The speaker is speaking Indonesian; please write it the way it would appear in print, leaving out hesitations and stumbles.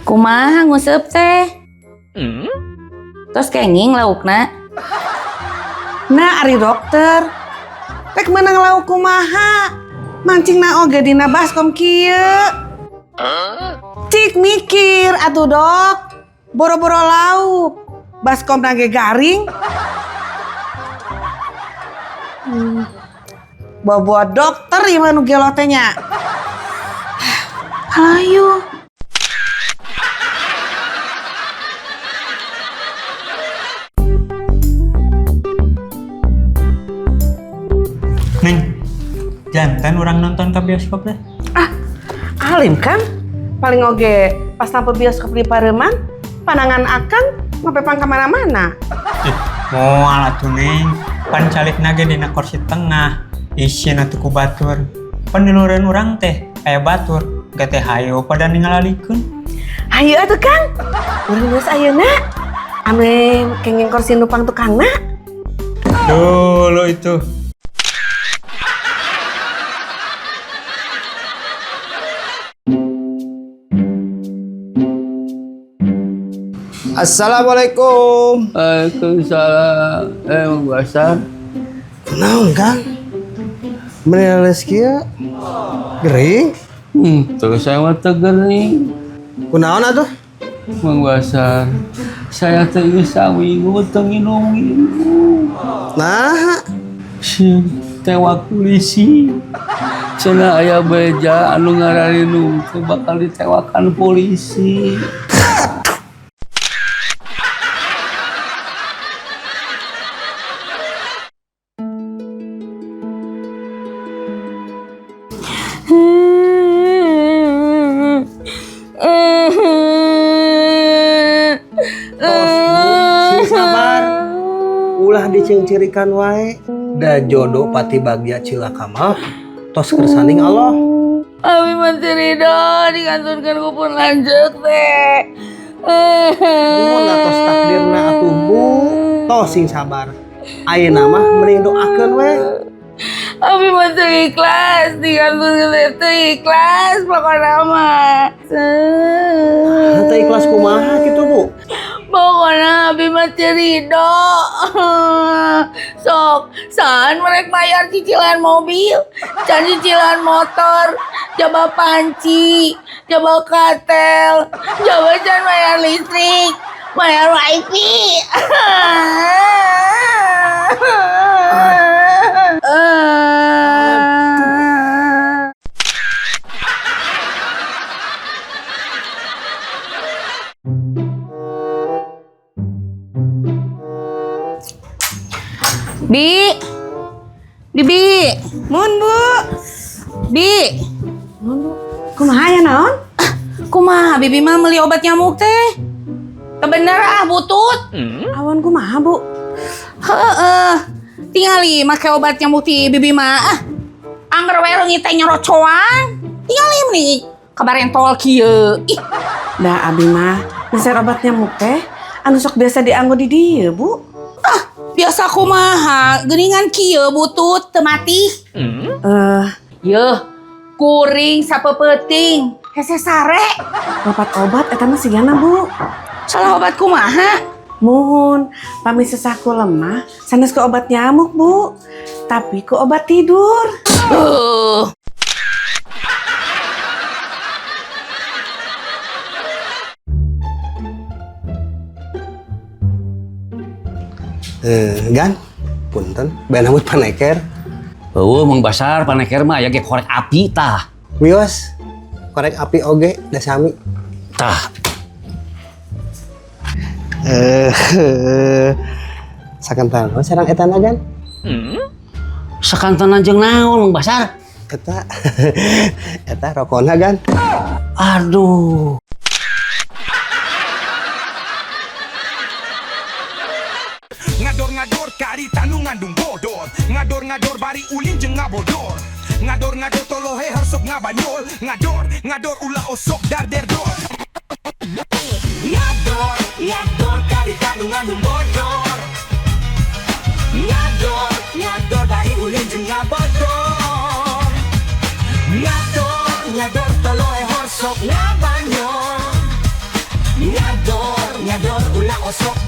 Kumaha nguseup teh? Terus kenging laukna. Nah, ari dokter. Rek meunang lauk kumaha? Mancingna oge dina baskom kieu. Cik mikir atuh dok. Boro-boro lauk. Baskom ge garing. Bawa dokter ieu mah nu gelo teh nya. Ayo. Neng, jantan orang nonton ke bioskop deh. Alim kan? Paling oge pas nampi bioskop di Pareuman, pandangan akang ngepepang kemana-mana. Mau alat tuh Neng, pan calik nage dina kursi tengah, isin atuh ku batur. Peniluran orang teh, aya batur, gak teh hayo pada ningalalikeun. Hayu atuh Kang. Urang geus ayeuna. Ame kenging kursi nupang tukangna. Dulu itu. Assalamualaikum. Waalaikumsalam. Mang Basar. Naon Kang? Meneles kieu gering? Terus saya mah tegering. Kunaon atuh? Mang Basar. Saya teh geus saminggu teu nginum. Nah, Si tewak polisi. Cenah aya beja anu ngararinum teh bakal ditewakan polisi. sing sabar. Ulah dicengcirikan wae. Da jodoh pati bagja cilaka mah tos kersanding Allah. Abi masih ridho dikantunkan ku pun lanjut teh. Mun tos takdirna atuh Bu, tos sing sabar. Ayeuna mah mending doakeun we. Abi masih ikhlas dikantunkan teh ikhlas pokoknya mah. Teu ikhlas kumaha kitu Bu? Pokoknya Abi masih ridho. Sok, saan mereka bayar cicilan mobil, can cicilan motor, coba panci, coba katel, coba can bayar listrik, bayar wifi. Bibi, Mun Bu. Bi, Kumaha ya naon? kumaha Bibi mah beli obat nyamuk teh? Kebener butut. Awan kumaha Bu? Heeh. Tingali make obat nyamuk ti Bibi mah. Angger we reungi teh nyorocoan. Tingali meni kabarentol kieu. Ih, Da abi mah ngeser obat nyamuk teh anu sok biasa dianggo di dieu Bu. biasa kumaha, geuningan kieu butut teu mati. Yeuh, kuring sapeupeting, hese sare. Lopat obat eta mah sigana Bu. Salah obat kumaha? Muhun, pami sesaku lemah, sanes ke obat nyamuk Bu. Tapi ke obat tidur. Gan, punten, bae nambut paneker. Eueuh Mang Basar paneker mah aya ge korek api tah. Wios, korek api oge da sami. Tah. Sakantan, sareng etana Gan? Sakantanan jeung naon Mang Basar? Eta, eta rokona Gan. Aduh. ngandung bodor. Ngador bari ulin jeung ngabodor. Ngador tolohe harsok ngabanyol. Ngador ulah osok dar derdor. Ngador kali kandung ngandung bodor. Ngador bari ulin jeung ngabodor. Ngador tolohe harsok ngabanyol. Ngador ulah osok